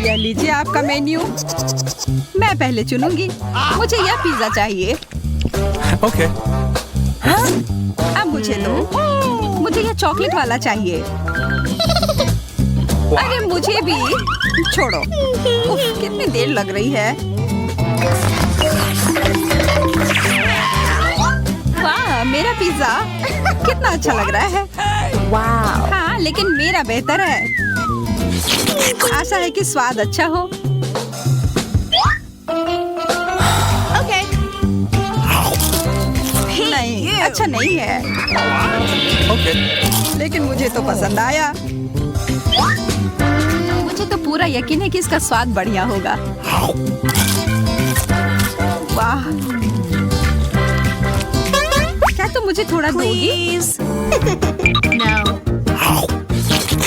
यह लीजिए आपका मेन्यू। मैं पहले चुनूंगी। मुझे यह पिज्जा चाहिए। Okay. अब मुझे दो। मुझे यह चॉकलेट वाला चाहिए। अरे मुझे भी छोड़ो। उफ, कितनी देर लग रही है। वाह, मेरा पिज्जा कितना अच्छा लग रहा है। Wow. हाँ, लेकिन मेरा बेहतर है। आशा है कि स्वाद अच्छा हो। Okay. नहीं, अच्छा नहीं है। Okay. लेकिन मुझे तो पसंद आया। मुझे तो पूरा यकीन है कि इसका स्वाद बढ़िया होगा। वाह, क्या तुम मुझे थोड़ा दोगी? Please. No.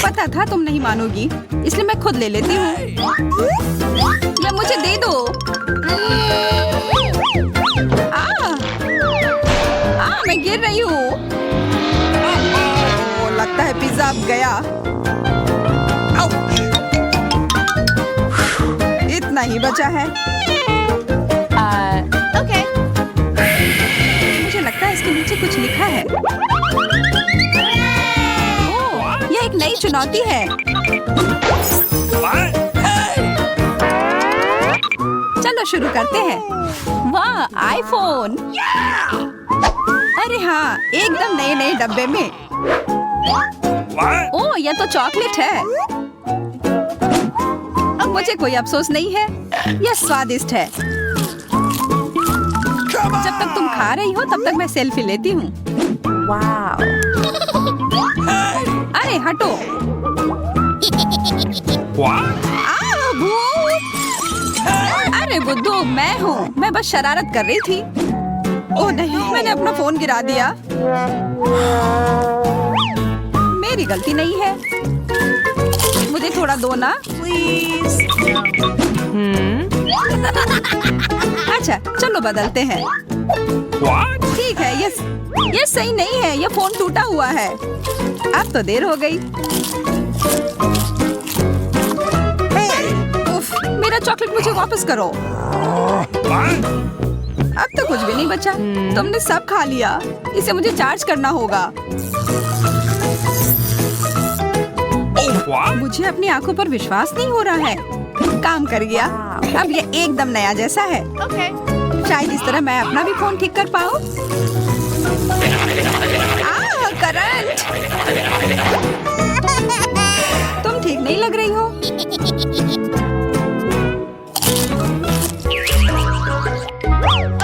पता था तुम नहीं मानोगी, इसलिए मैं खुद ले लेती हूँ। या मुझे दे दो। मैं गिर रही हूँ। लगता है पिज्जा अब गया। इतना ही बचा है। Okay. मुझे लगता है इसके नीचे कुछ लिखा है। ओह, यह एक नई चुनौती है। चलो शुरू करते हैं। वाह, आईफोन। अरे हाँ, एकदम नए नए डब्बे में। ओह, यह तो चॉकलेट है। अब मुझे कोई अफसोस नहीं है। यह स्वादिष्ट है। जब तक तुम खा रही हो तब तक मैं सेल्फी लेती हूँ। Wow. अरे हटो। भूत! अरे बुद्धू, मैं हूँ। मैं बस शरारत कर रही थी। ओह नहीं, मैंने अपना फोन गिरा दिया। मेरी गलती नहीं है। मुझे थोड़ा दो ना। Please. अच्छा, चलो बदलते हैं। ठीक है, ये सही नहीं है। ये फोन टूटा हुआ है। अब तो देर हो गई। उफ, मेरा चॉकलेट मुझे वापस करो। अब तो कुछ भी नहीं बचा। तुमने सब खा लिया। इसे मुझे चार्ज करना होगा। मुझे अपनी आंखों पर विश्वास नहीं हो रहा है। काम कर गया। अब ये एकदम नया जैसा है। Okay. शायद इस तरह मैं अपना भी फोन ठीक कर पाऊँ। करंट! तुम ठीक नहीं लग रही हो।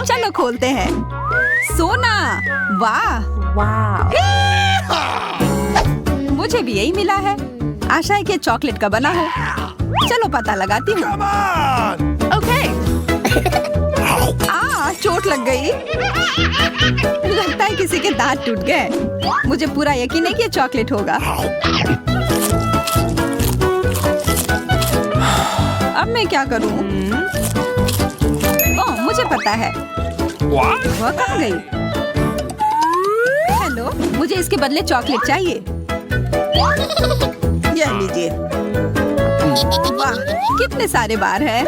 चलो खोलते हैं। सोना, वाह! Wow. मुझे भी यही मिला है। आशा है कि चॉकलेट का बना हो। चलो पता लगाती हूँ। Okay. चोट लग गई। लगता है किसी के दांत टूट गए। मुझे पूरा यकीन है कि ये चॉकलेट होगा। अब मैं क्या करूं? ओह, मुझे पता है। वह कहाँ गई? हेलो, मुझे इसके बदले चॉकलेट चाहिए। यह लीजिए। वाह, कितने सारे बार हैं।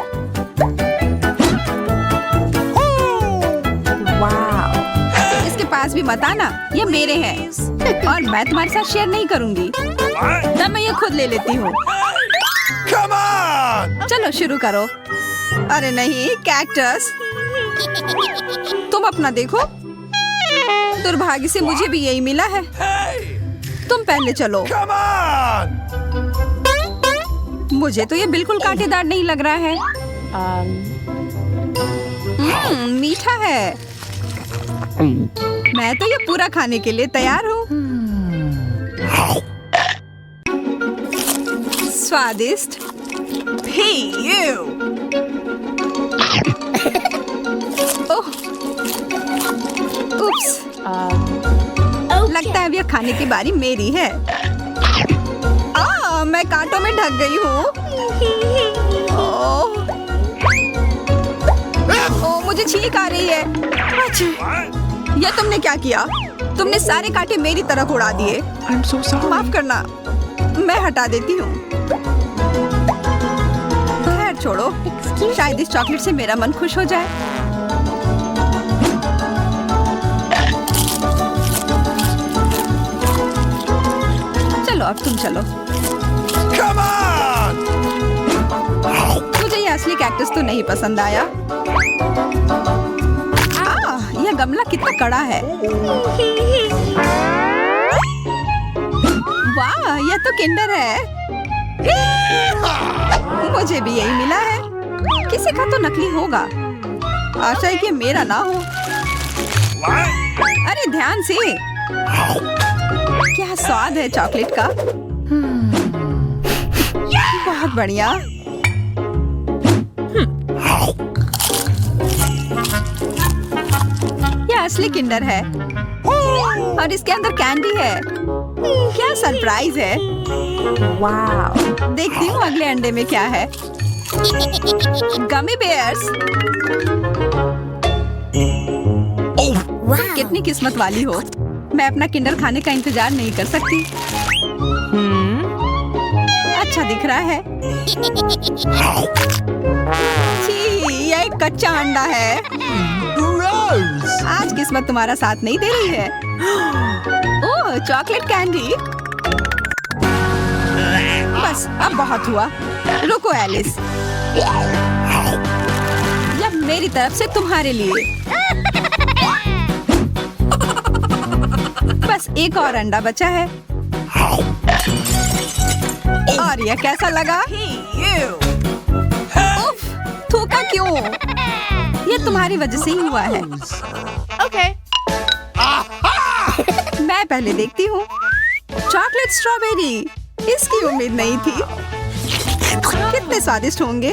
Wow. इसके पास भी मत आना, ये मेरे हैं। और मैं तुम्हारे साथ शेयर नहीं करूंगी। तब मैं ये खुद ले लेती हूँ। चलो शुरू करो। अरे नहीं, कैक्टस। तुम अपना देखो। दुर्भाग्य से मुझे भी यही मिला है। तुम पहले चलो। मुझे तो ये बिल्कुल कांटेदार नहीं लग रहा है। मीठा है। मैं तो ये पूरा खाने के लिए तैयार हूँ। स्वादिष्ट। Hey, you. ओह, उप्स। लगता है अब यह खाने की बारी मेरी है। मैं कांटों में ढक गई हूँ। ओह, मुझे छींक आ रही है। अच्छा, यह तुमने क्या किया? तुमने सारे कांटे मेरी तरफ उड़ा दिए। I'm so sorry. माफ करना, मैं हटा देती हूँ। शायद इस चॉकलेट से मेरा मन खुश हो जाए। चलो अब तुम चलो। Come on! मुझे ये असली कैक्टस तो नहीं पसंद आया। यह गमला कितना कड़ा है। वाह, यह तो किंडर है। मुझे भी यही मिला है। किसी का तो नकली होगा। आशा है कि मेरा ना हो। अरे ध्यान से। क्या स्वाद है चॉकलेट का। बहुत बढ़िया। यह असली किंडर है और इसके अंदर कैंडी है। क्या सरप्राइज है। Wow. देखती हूँ अगले अंडे में क्या है। गमी बेयर्स। तुम कितनी किस्मत वाली हो। मैं अपना किंडर खाने का इंतजार नहीं कर सकती। अच्छा दिख रहा है। छी, यह एक कच्चा अंडा है। आज किस्मत तुम्हारा साथ नहीं दे रही है। ओह, चॉकलेट कैंडी। बस अब बहुत हुआ। रुको एलिस, यह मेरी तरफ से तुम्हारे लिए। बस एक और अंडा बचा है। और यह कैसा लगा? उफ, थूका क्यों? यह तुम्हारी वजह से ही हुआ है। Okay. मैं पहले देखती हूँ। चॉकलेट स्ट्रॉबेरी, इसकी उम्मीद नहीं थी। कितने स्वादिष्ट होंगे।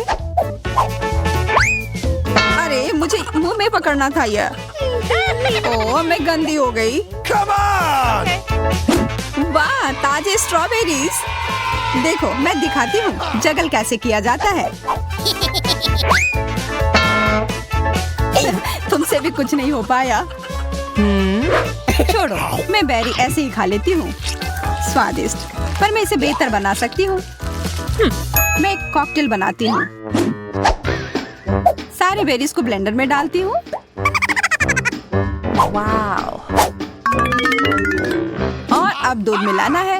अरे मुझे मुंह में पकड़ना था यह। ओह, मैं गंदी हो गई। Come on! वाह, ताजे स्ट्रॉबेरीज। देखो मैं दिखाती हूँ जगल कैसे किया जाता है। तुमसे भी कुछ नहीं हो पाया। छोड़ो, मैं बेरी ऐसे ही खा लेती हूँ। स्वादिष्ट, पर मैं इसे बेहतर बना सकती हूँ। मैं एक कॉकटेल बनाती हूँ। सारे बेरीज को ब्लेंडर में डालती हूँ। Wow. और अब दूध मिलाना है।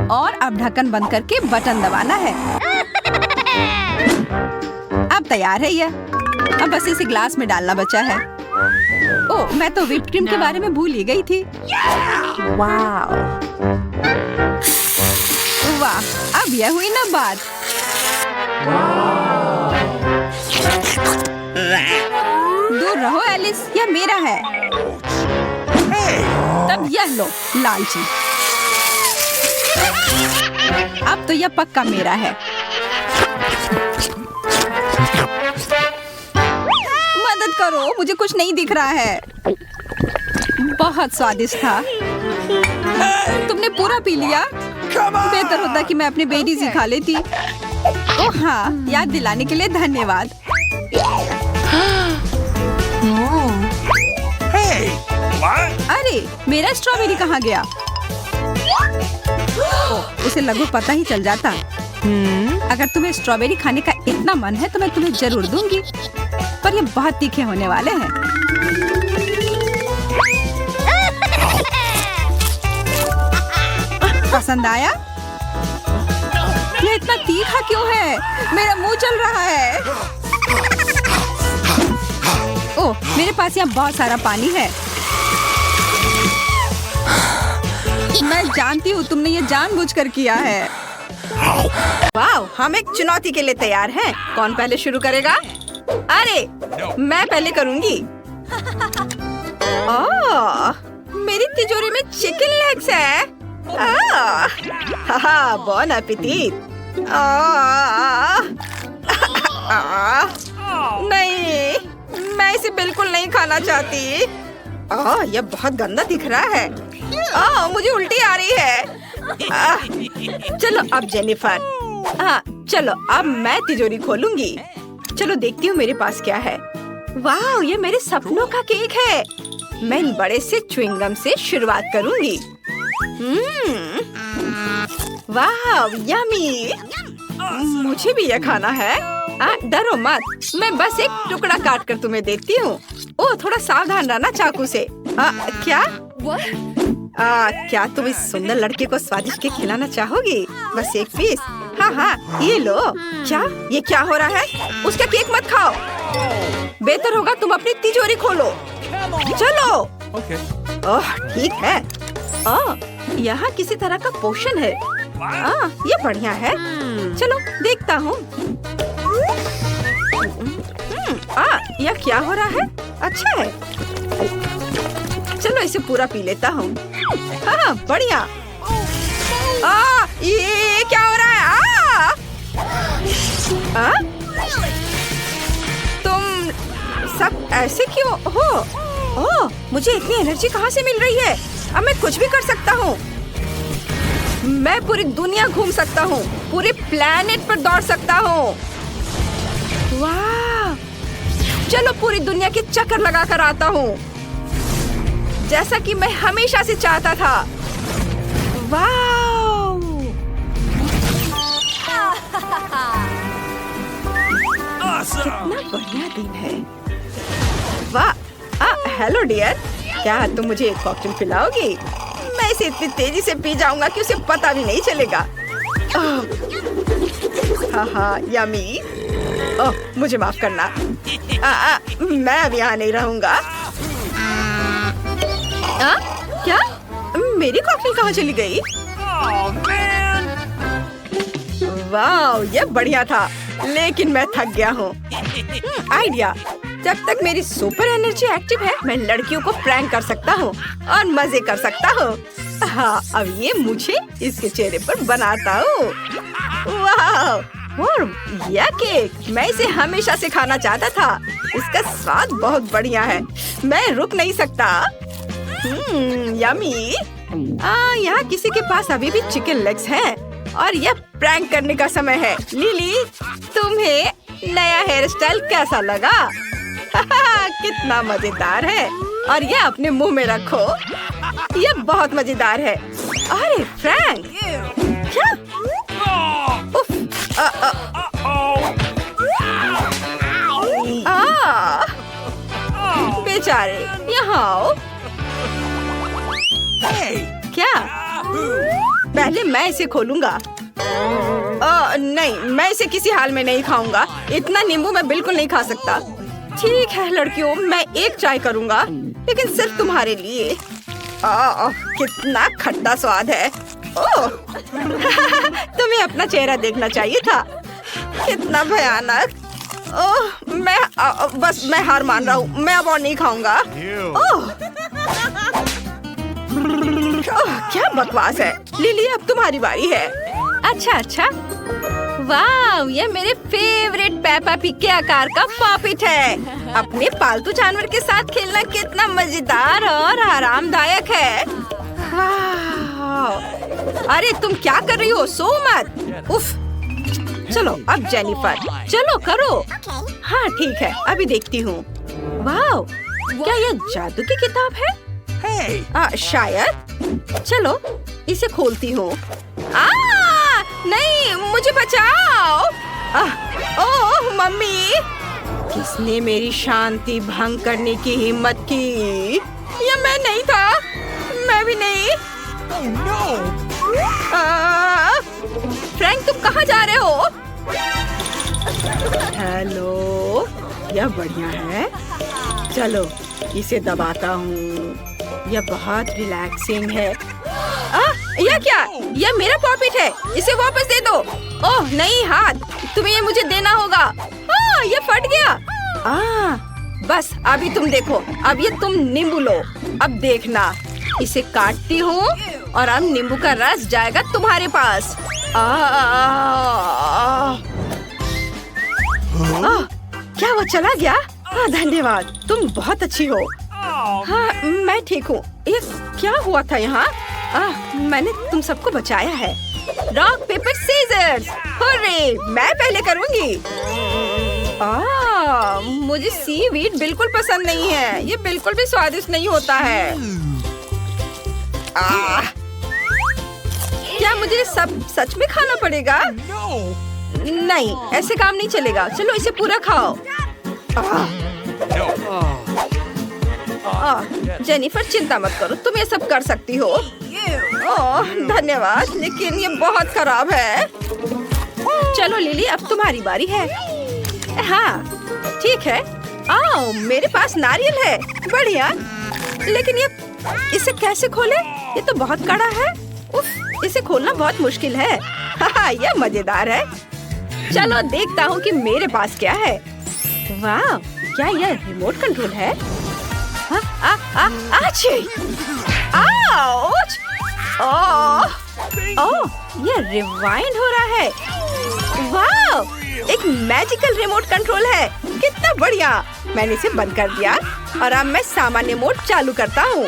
और अब ढक्कन बंद करके बटन दबाना है। अब तैयार है यह। अब बस इसे ग्लास में डालना बचा है। ओह, मैं तो व्हिप्ड क्रीम के बारे में भूल ही गई थी। Wow. वाह, अब यह हुई ना बात। दूर रहो एलिस, यह मेरा है। तब यह लो लालची। अब तो यह पक्का मेरा है। मदद करो, मुझे कुछ नहीं दिख रहा है। बहुत स्वादिष्ट था। तुमने पूरा पी लिया। बेहतर होता कि मैं अपने बेरीज ही खा लेती। ओह हाँ, याद दिलाने के लिए धन्यवाद। Hey! What? अरे मेरा स्ट्रॉबेरी कहाँ गया? ओह, उसे लगभग पता ही चल जाता। अगर तुम्हें स्ट्रॉबेरी खाने का इतना मन है तो मैं तुम्हें जरूर दूंगी, पर ये बहुत तीखे होने वाले हैं। पसंद आया? ये इतना तीखा क्यों है? मेरा मुंह जल रहा है। ओह, मेरे पास यहाँ बहुत सारा पानी है। मैं जानती हूँ तुमने ये जानबूझकर किया है। वाह, हम एक चुनौती के लिए तैयार हैं। कौन पहले शुरू करेगा? अरे, मैं पहले करूँगी। ओह, मेरी तिजोरी में चिकन लेग्स है। बॉन एपेटिट। नहीं, मैं इसे बिल्कुल नहीं खाना चाहती। यह बहुत गंदा दिख रहा है। मुझे उल्टी आ रही है। चलो अब जेनिफर। चलो अब मैं तिजोरी खोलूंगी। चलो देखती हूँ मेरे पास क्या है। वाह, ये मेरे सपनों का केक है। मैं इन बड़े से च्युइंगम से शुरुआत करूंगी। वाह यमी, मुझे भी ये खाना है। डरो मत, मैं बस एक टुकड़ा काट कर तुम्हें देती हूँ। ओह थोड़ा सावधान रहना चाकू से। क्या क्या तुम इस सुंदर लड़के को स्वादिष्ट के खिलाना चाहोगी? बस एक पीस। हाँ हाँ ये लो। क्या ये क्या हो रहा है? उसका केक मत खाओ। बेहतर होगा तुम अपनी तिजोरी खोलो। चलो। Okay. ओह ठीक है। यहाँ किसी तरह का पोषण है। ये बढ़िया है। चलो देखता हूँ। यह क्या हो रहा है? अच्छा है। चलो इसे पूरा पी लेता हूँ। हाँ बढ़िया। ये क्या हो रहा है? तुम सब ऐसे क्यों हो? ओह मुझे इतनी एनर्जी कहाँ से मिल रही है? अब मैं कुछ भी कर सकता हूँ। मैं पूरी दुनिया घूम सकता हूँ, पूरे प्लेनेट पर दौड़ सकता हूँ। वाह! चलो पूरी दुनिया के चक्कर लगा कर आता हूँ, जैसा कि मैं हमेशा से चाहता था। वाह! कितना बढ़िया दिन है। वाह! हेलो डियर, क्या तुम मुझे एक कॉकटेल पिलाओगी? मैं इसे इतनी तेजी से पी जाऊंगा कि उसे पता भी नहीं चलेगा। हाँ यमी। ओह मुझे माफ करना। मैं अब यहाँ नहीं रहूंगा। क्या मेरी कॉकटेल कहाँ चली गई? वाह ये बढ़िया था, लेकिन मैं थक गया हूँ। आइडिया, जब तक मेरी सुपर एनर्जी एक्टिव है मैं लड़कियों को प्रैंक कर सकता हूँ और मजे कर सकता हूँ। हाँ अब ये मुझे इसके चेहरे पर बनाता हूँ। वाह! और यह केक मैं इसे हमेशा से खाना चाहता था। इसका स्वाद बहुत बढ़िया है, मैं रुक नहीं सकता। यमी। यहाँ किसी के पास अभी भी चिकन लेग्स हैं और यह प्रैंक करने का समय है। लिली तुम्हें नया हेयर स्टाइल कैसा लगा? कितना मजेदार है। और ये अपने मुंह में रखो, ये बहुत मजेदार है। अरे फ्रैंक, क्या? उफ, बेचारे, यहाँ आओ। क्या? पहले मैं इसे खोलूंगा। नहीं, मैं इसे किसी हाल में नहीं खाऊंगा। इतना नींबू मैं बिल्कुल नहीं खा सकता। ठीक है लड़कियों, मैं एक ट्राई करूंगा, लेकिन सिर्फ तुम्हारे लिए। कितना खट्टा स्वाद है। ओह तुम्हें अपना चेहरा देखना चाहिए था। कितना भयानक। ओह मैं हार मान रहा हूँ। मैं अब और नहीं खाऊंगा। ओह क्या बकवास है। लिली अब तुम्हारी बारी है। अच्छा। वाह, ये मेरे फेवरेट पेपा पिग के आकार का पॉपिट है। अपने पालतू जानवर के साथ खेलना कितना मजेदार और आरामदायक है। अरे तुम क्या कर रही हो? सो मत। उफ। चलो अब जेनिफर, चलो करो। हाँ ठीक है, अभी देखती हूँ। वाह, क्या ये जादू की किताब है? शायद। चलो इसे खोलती हूँ। नहीं, मुझे बचाओ। ओह मम्मी, किसने मेरी शांति भंग करने की हिम्मत की? ये मैं नहीं था, मैं भी नहीं। फ्रैंक तुम कहाँ जा रहे हो? हेलो, यह बढ़िया है। चलो इसे दबाता हूँ, यह बहुत रिलैक्सिंग है। यह क्या? यह मेरा पॉपिट है, इसे वापस दे दो। ओह नहीं, हाथ, तुम्हें ये मुझे देना होगा। ये फट गया। बस अभी तुम देखो, अब ये तुम नींबू लो। अब देखना, इसे काटती हूँ और अब नींबू का रस जाएगा तुम्हारे पास। क्या वो चला गया? धन्यवाद, तुम बहुत अच्छी हो। हाँ मैं ठीक हूँ। ये क्या हुआ था यहाँ? मैंने तुम सबको बचाया है। रॉक पेपर सीजर्स, हुर्रे, मैं पहले करूँगी। मुझे सीवीड बिल्कुल पसंद नहीं है, ये बिल्कुल भी स्वादिष्ट नहीं होता है। क्या मुझे सब सच में खाना पड़ेगा? No. नहीं, ऐसे काम नहीं चलेगा। चलो इसे पूरा खाओ। No. जेनिफर चिंता मत करो, तुम ये सब कर सकती हो। ओह धन्यवाद, लेकिन ये बहुत खराब है। चलो लिली, अब तुम्हारी बारी है। हाँ ठीक है। आओ, मेरे पास नारियल है। बढ़िया। लेकिन ये इसे कैसे खोले? ये तो बहुत कड़ा है। उफ, इसे खोलना बहुत मुश्किल है। हाँ, यह मजेदार है। चलो देखता हूँ कि मेरे पास क्या है। वाह, क्या यह रिमोट कंट्रोल है? आची! आउच! यह रिवाइंड हो रहा है। वाह, एक मैजिकल रिमोट कंट्रोल है। कितना बढ़िया! मैंने इसे बंद कर दिया और अब मैं सामान्य मोड चालू करता हूँ।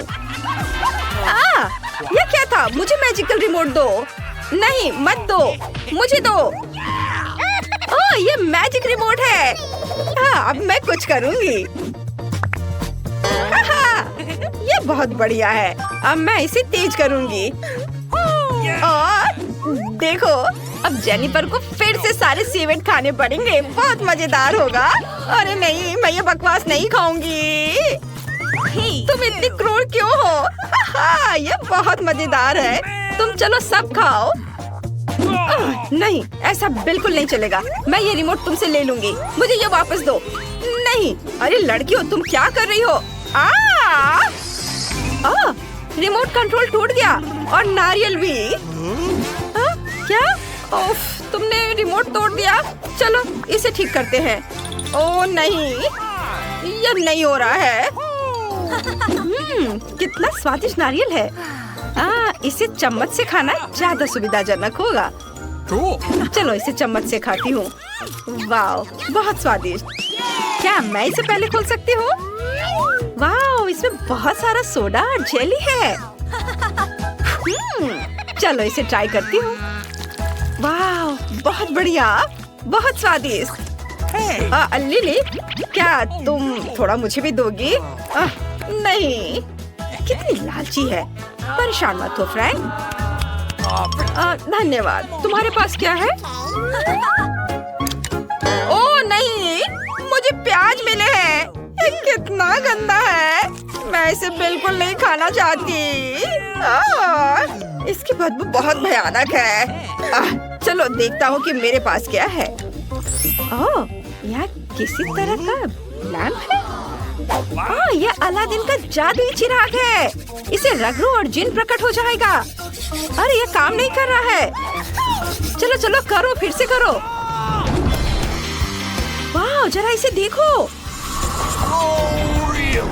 यह क्या था? मुझे मैजिकल रिमोट दो। नहीं, मत दो, मुझे दो। ओह, ये मैजिक रिमोट है। हाँ, अब मैं कुछ करूँगी। ये बहुत बढ़िया है। अब मैं इसे तेज करूँगी। और देखो, अब जेनिफर को फिर से सारे सीवेंट खाने पड़ेंगे। बहुत मजेदार होगा। अरे नहीं, मैं ये बकवास नहीं खाऊंगी। तुम इतनी क्रूर क्यों हो? ये बहुत मजेदार है। तुम चलो सब खाओ। नहीं, ऐसा बिल्कुल नहीं चलेगा। मैं ये रिमोट तुमसे ले लूंगी। मुझे ये वापस दो। नहीं, अरे लड़कियों, तुम क्या कर रही हो? रिमोट कंट्रोल टूट गया और नारियल भी। क्या? ओफ, तुमने रिमोट तोड़ दिया। चलो इसे ठीक करते हैं। ओह नहीं, यह नहीं हो रहा है। कितना स्वादिष्ट नारियल है। इसे चम्मच से खाना ज्यादा सुविधाजनक होगा। Cool. चलो इसे चम्मच से खाती हूँ। वाह, बहुत स्वादिष्ट। क्या मैं इसे पहले खोल सकती हूँ? वाह, इसमें बहुत सारा सोडा और जेली है। चलो इसे ट्राई करती हूँ। वाह, बहुत बढ़िया, बहुत स्वादिष्ट। लिली, क्या तुम थोड़ा मुझे भी दोगी? नहीं, कितनी लालची है। परेशान मत हो फ्रैंक। धन्यवाद। तुम्हारे पास क्या है? ओह नहीं, मुझे प्याज मिले हैं। ये कितना गंदा है। मैं इसे बिल्कुल नहीं खाना चाहती। इसकी बदबू बहुत भयानक है। चलो देखता हूँ कि मेरे पास क्या है। ओह, यहाँ किसी तरह का लैंप है। यह अलादीन का जादुई चिराग है। इसे रख लो और जिन प्रकट हो जाएगा। अरे ये काम नहीं कर रहा है। चलो चलो करो, फिर से करो। वाह, जरा इसे देखो।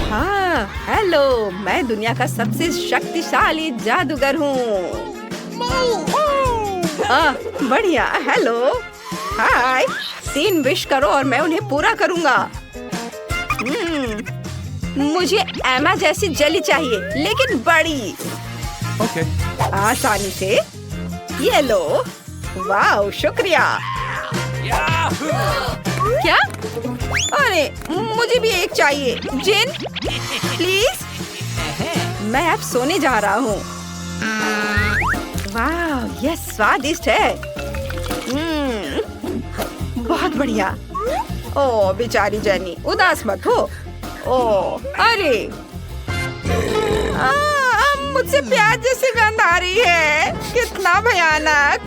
हाँ, हेलो, मैं दुनिया का सबसे शक्तिशाली जादूगर हूँ। बढ़िया, हेलो, हाय। 3 विश करो और मैं उन्हें पूरा करूँगा। मुझे एमा जैसी जेली चाहिए, लेकिन बड़ी। Okay. आसानी से। ये लो। वाह, शुक्रिया। क्या? अरे मुझे भी एक चाहिए। जिन, प्लीज। मैं अब सोने जा रहा हूँ। वाह, यह स्वादिष्ट है। बहुत बढ़िया। ओह बेचारी जेनी, उदास मत हो। ओह अरे, मुझसे प्याज जैसी गंध आ रही है। कितना भयानक।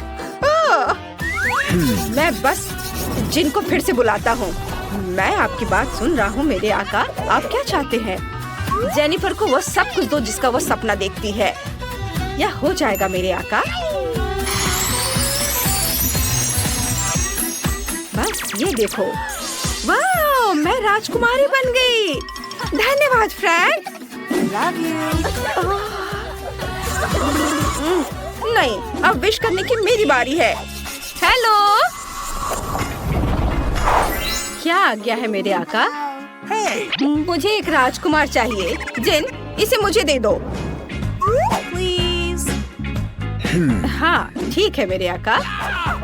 मैं बस जिनको फिर से बुलाता हूँ। मैं आपकी बात सुन रहा हूँ मेरे आका। आप क्या चाहते हैं? जेनिफर को वो सब कुछ दो जिसका वो सपना देखती है। यह हो जाएगा मेरे आका। बस ये देखो। वाह, मैं राजकुमारी बन गई। धन्यवाद फ्रैंक। नहीं, अब विश करने की मेरी बारी है। हेलो, क्या आज्ञा है मेरे आका? मुझे एक राजकुमार चाहिए। जिन, इसे मुझे दे दो। Please. हाँ ठीक है मेरे आका।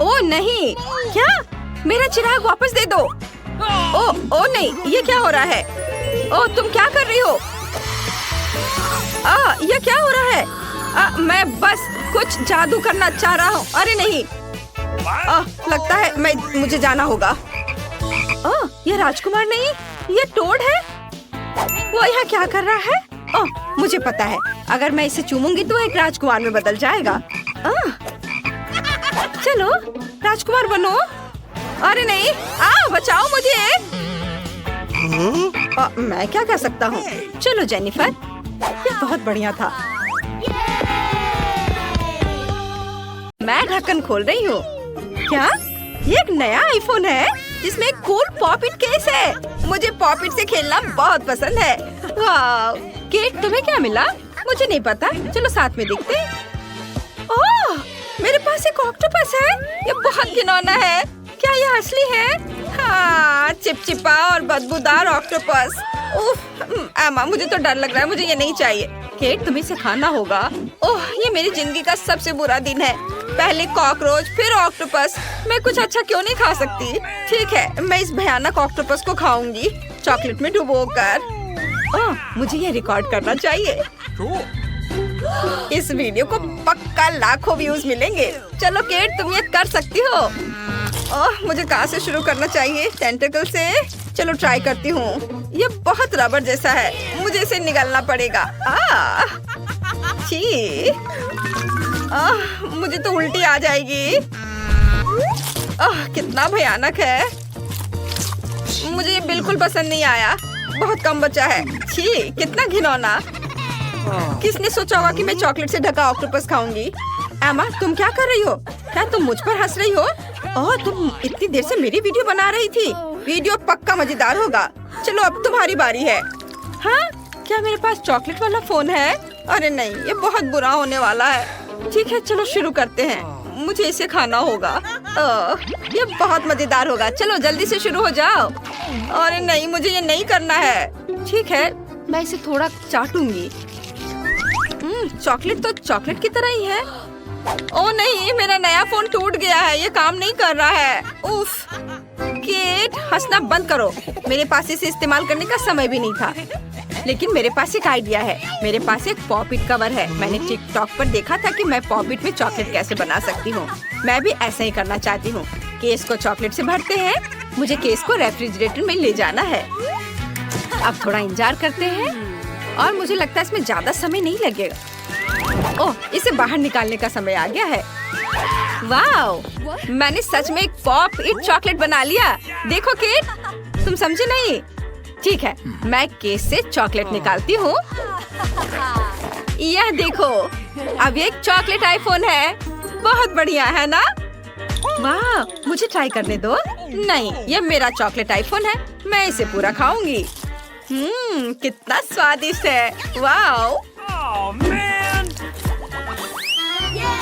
ओ नहीं, क्या? मेरा चिराग वापस दे दो। ओ नहीं, ये क्या हो रहा है? ओ तुम क्या कर रही हो? ये क्या हो रहा है? मैं बस कुछ जादू करना चाह रहा हूँ। अरे नहीं, लगता है मुझे जाना होगा। ये राजकुमार नहीं, ये टोड है। वो यहाँ क्या कर रहा है? मुझे पता है, अगर मैं इसे चूमूंगी तो एक राजकुमार में बदल जाएगा। चलो राजकुमार बनो। अरे नहीं, बचाओ मुझे। मैं क्या कर सकता हूँ? चलो जेनिफर, ये बहुत बढ़िया था। मैं ढक्कन खोल रही हूँ। क्या ये एक नया आईफोन है जिसमें एक कूल पॉप-इट केस है? मुझे पॉप-इट से खेलना बहुत पसंद है। वाह केट, तुम्हें क्या मिला? मुझे नहीं पता, चलो साथ में देखते हैं। ओह, मेरे पास एक ऑक्टोपस है। ये बहुत घिनौना है। क्या ये असली है? हाँ, चिपचिपा और बदबूदार ऑक्टोपस। उफ, एमा मुझे तो डर लग रहा है, मुझे ये नहीं चाहिए। केट, तुम्हें इसे खाना होगा। ओह, ये मेरी जिंदगी का सबसे बुरा दिन है। पहले कॉकरोच, फिर ऑक्टोपस। मैं कुछ अच्छा क्यों नहीं खा सकती? ठीक है, मैं इस भयानक ऑक्टोपस को खाऊंगी, चॉकलेट में डुबोकर। मुझे ये रिकॉर्ड करना चाहिए। Cool. इस वीडियो को पक्का लाखों व्यूज मिलेंगे। चलो केट, तुम ये कर सकती हो। मुझे कहाँ से शुरू करना चाहिए? टेंटिकल से? चलो ट्राई करती हूँ। ये बहुत रबर जैसा है, मुझे इसे निगलना पड़ेगा। छी, मुझे तो उल्टी आ जाएगी। कितना भयानक है। मुझे ये बिल्कुल पसंद नहीं आया। बहुत कम बचा है। छी, कितना घिनौना। किसने सोचा होगा कि मैं चॉकलेट से ढका ऑक्टोपस खाऊंगी? एमा, तुम क्या कर रही हो? क्या तुम मुझ पर हंस रही हो? तुम इतनी देर से मेरी वीडियो बना रही थी। वीडियो पक्का मजेदार होगा। चलो अब तुम्हारी बारी है। हाँ, क्या मेरे पास चॉकलेट वाला फोन है? अरे नहीं, ये बहुत बुरा होने वाला है। ठीक है, चलो शुरू करते हैं। मुझे इसे खाना होगा। ये बहुत मजेदार होगा। चलो जल्दी से शुरू हो जाओ। अरे नहीं, मुझे ये नहीं करना है। ठीक है, मैं इसे थोड़ा चाटूंगी। चॉकलेट तो चॉकलेट की तरह ही है। ओह नहीं, मेरा नया फोन टूट गया है। ये काम नहीं कर रहा है। उफ, केट, हंसना बंद करो। मेरे पास इसे इस्तेमाल करने का समय भी नहीं था। लेकिन मेरे पास एक आइडिया है। मेरे पास एक पॉप-इट कवर है। मैंने टिकटॉक पर देखा था कि मैं पॉप-इट में चॉकलेट कैसे बना सकती हूँ। मैं भी ऐसा ही करना चाहती हूँ। केस को चॉकलेट से भरते हैं। मुझे केस को रेफ्रिजरेटर में ले जाना है। अब थोड़ा इंतजार करते हैं और मुझे लगता है इसमें ज्यादा समय नहीं लगेगा। ओह, इसे बाहर निकालने का समय आ गया है। वाह, मैंने सच में एक पॉप-इट चॉकलेट बना लिया। देखो केट, तुम समझे नहीं? ठीक है, मैं केस से चॉकलेट निकालती हूँ। यह देखो, अब ये एक चॉकलेट आईफोन है। बहुत बढ़िया है ना? वाह, मुझे ट्राई करने दो। नहीं, ये मेरा चॉकलेट आईफोन है। मैं इसे पूरा खाऊंगी। कितना स्वादिष्ट है। वाह। Oh man!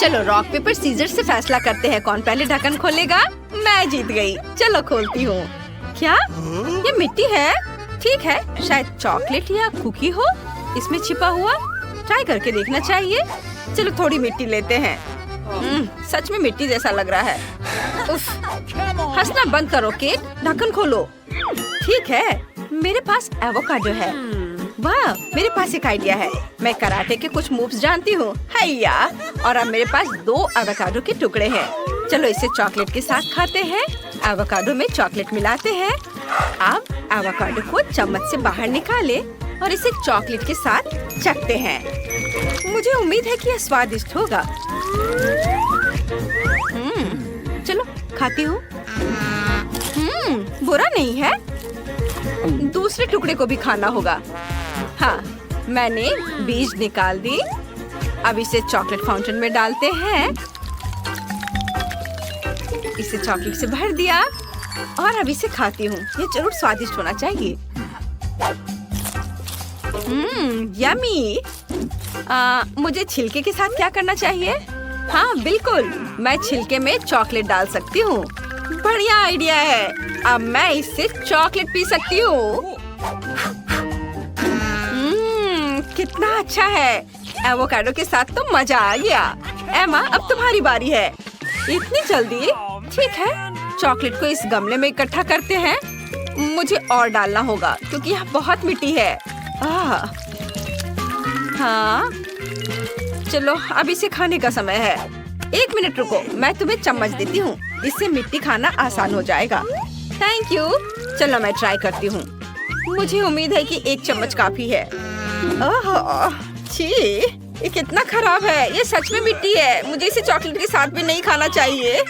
चलो रॉक पेपर सीजर से फैसला करते हैं कौन पहले ढक्कन खोलेगा। मैं जीत गई। चलो खोलती हूँ। क्या ये मिट्टी है? ठीक है, शायद चॉकलेट या कुकी हो इसमें छिपा हुआ। ट्राई करके देखना चाहिए। चलो थोड़ी मिट्टी लेते हैं। सच में मिट्टी जैसा लग रहा है। उफ, हंसना बंद करो केट, ढक्कन खोलो। ठीक है, मेरे पास एवोकाडो है। वाह, मेरे पास एक आइडिया है। मैं कराटे के कुछ मूव्स जानती हूँ। हैया, और अब मेरे पास 2 एवोकाडो के टुकड़े हैं। चलो इसे चॉकलेट के साथ खाते हैं। एवोकाडो में चॉकलेट मिलाते हैं। अब एवोकाडो को चम्मच से बाहर निकाले और इसे चॉकलेट के साथ चखते हैं। मुझे उम्मीद है कि यह स्वादिष्ट होगा। चलो खाती हूँ। बुरा नहीं है। दूसरे टुकड़े को भी खाना होगा। हाँ, मैंने बीज निकाल दी। अब इसे चॉकलेट फाउंटेन में डालते हैं। इसे चॉकलेट से भर दिया और अब इसे खाती हूँ। ये जरूर स्वादिष्ट होना चाहिए। यमी। मुझे छिलके के साथ क्या करना चाहिए? हाँ बिल्कुल, मैं छिलके में चॉकलेट डाल सकती हूँ। बढ़िया आइडिया है। अब मैं इससे चॉकलेट पी सकती हूँ। कितना अच्छा है। एवोकाडो के साथ तो मजा आ गया। एमा, अब तुम्हारी बारी है। इतनी जल्दी? ठीक है, चॉकलेट को इस गमले में इकट्ठा करते हैं। मुझे और डालना होगा क्योंकि यहाँ बहुत मिट्टी है। हाँ, चलो अब इसे खाने का समय है। 1 मिनट रुको, मैं तुम्हें चम्मच देती हूँ। इससे मिट्टी खाना आसान हो जाएगा। Thank you. चलो मैं ट्राई करती हूँ। मुझे उम्मीद है कि 1 चम्मच काफी है। ओह छी, ये कितना खराब है। ये सच में मिट्टी है। मुझे इसे चॉकलेट के साथ भी नहीं खाना चाहिए।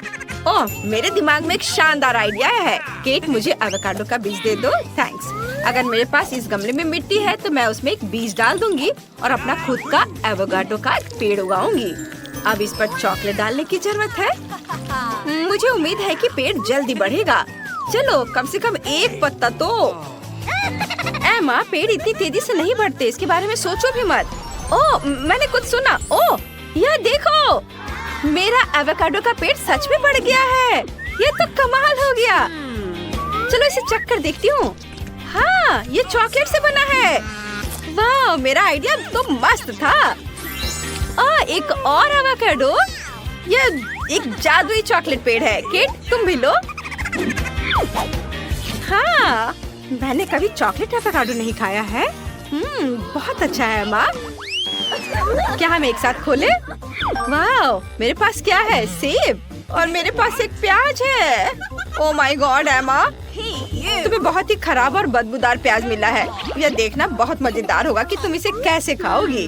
ओह, मेरे दिमाग में एक शानदार आइडिया है। केट, मुझे एवोकाडो का बीज दे दो। थैंक्स। अगर मेरे पास इस गमले में मिट्टी है तो मैं उसमें एक बीज डाल दूंगी और अपना खुद का एवोकाडो का एक पेड़ उगाऊंगी। अब इस पर चॉकलेट डालने की जरूरत है। मुझे उम्मीद है कि पेड़ जल्दी बढ़ेगा। चलो कम से कम 1 पत्ता तो। एमा, पेड़ इतनी तेजी से नहीं बढ़ते, इसके बारे में सोचो भी मत। ओह, मैंने कुछ सुना। ओह, यह देखो, मेरा एवोकाडो का पेड़ सच में बढ़ गया है। ये तो कमाल हो गया। चलो इसे चख कर देखती हूँ। हाँ, ये चॉकलेट से बना है। वाह, मेरा आइडिया तो मस्त था। एक और एवोकाडो। ये एक जादुई चॉकलेट पेड़ है। केट, तुम भी लो। हाँ, मैंने कभी चॉकलेट एवोकाडो नहीं खाया है। बहुत अच्छा है माँ। क्या हम एक साथ खोले? वाह, मेरे पास क्या है? सेब। और मेरे पास एक प्याज है। ओह माय गॉड एमा, तुम्हें बहुत ही खराब और बदबूदार प्याज मिला है। यह देखना बहुत मजेदार होगा कि तुम इसे कैसे खाओगी।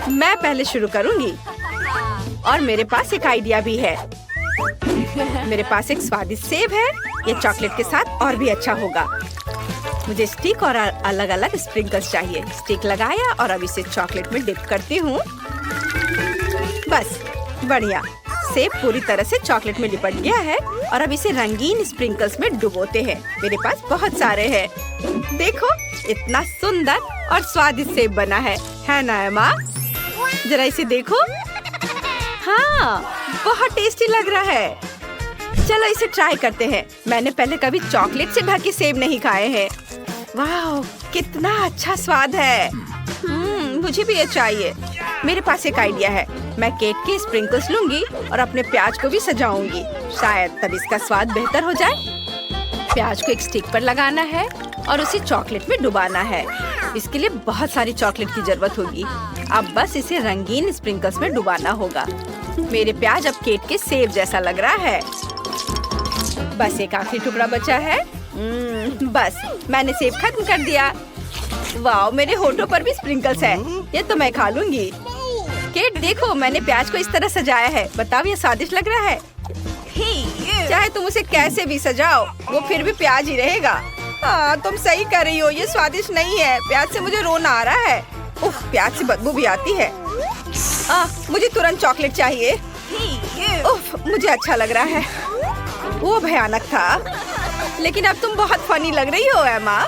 मैं पहले शुरू करूंगी। और मेरे पास एक आइडिया भी है। मेरे पास एक स्वादिष्ट सेब है। ये चॉकलेट के साथ और भी अच्छा होगा। मुझे स्टिक और अलग अलग स्प्रिंकल्स चाहिए। स्टिक लगाया और अब इसे चॉकलेट में डिप करती हूँ। बस, बढ़िया। सेब पूरी तरह से चॉकलेट में लिपट गया है और अब इसे रंगीन स्प्रिंकल्स में डुबोते हैं। मेरे पास बहुत सारे हैं। देखो, इतना सुंदर और स्वादिष्ट सेब बना है ना एमा? जरा इसे देखो। हाँ, बहुत टेस्टी लग रहा है। चलो इसे ट्राई करते हैं। मैंने पहले कभी चॉकलेट से ढके सेब नहीं खाए हैं। वाह, कितना अच्छा स्वाद है। मुझे भी ये चाहिए। मेरे पास एक आइडिया है। मैं केक के स्प्रिंकल्स लूंगी और अपने प्याज को भी सजाऊंगी। शायद तब इसका स्वाद बेहतर हो जाए। प्याज को एक स्टिक पर लगाना है और उसे चॉकलेट में डुबाना है। इसके लिए बहुत सारी चॉकलेट की जरूरत होगी। अब बस इसे रंगीन स्प्रिंकल्स में डुबाना होगा। मेरे प्याज अब केक के सेब जैसा लग रहा है। बस एक आखिरी टुकड़ा बचा है। बस, मैंने सेब खत्म कर दिया। वाह, मेरे होठों पर भी स्प्रिंकल्स है। ये तो मैं खा लूंगी। केट, देखो, मैंने प्याज को इस तरह सजाया है। बताओ, ये स्वादिष्ट लग रहा है? चाहे तुम उसे कैसे भी सजाओ, वो फिर भी प्याज ही रहेगा। हाँ, तुम सही कर रही हो। ये स्वादिष्ट नहीं है। प्याज से मुझे रोना आ रहा है। उफ, प्याज से बदबू भी आती है। मुझे तुरंत चॉकलेट चाहिए। उफ, मुझे अच्छा लग रहा है। वो भयानक था। लेकिन अब तुम बहुत फनी लग रही हो एमा।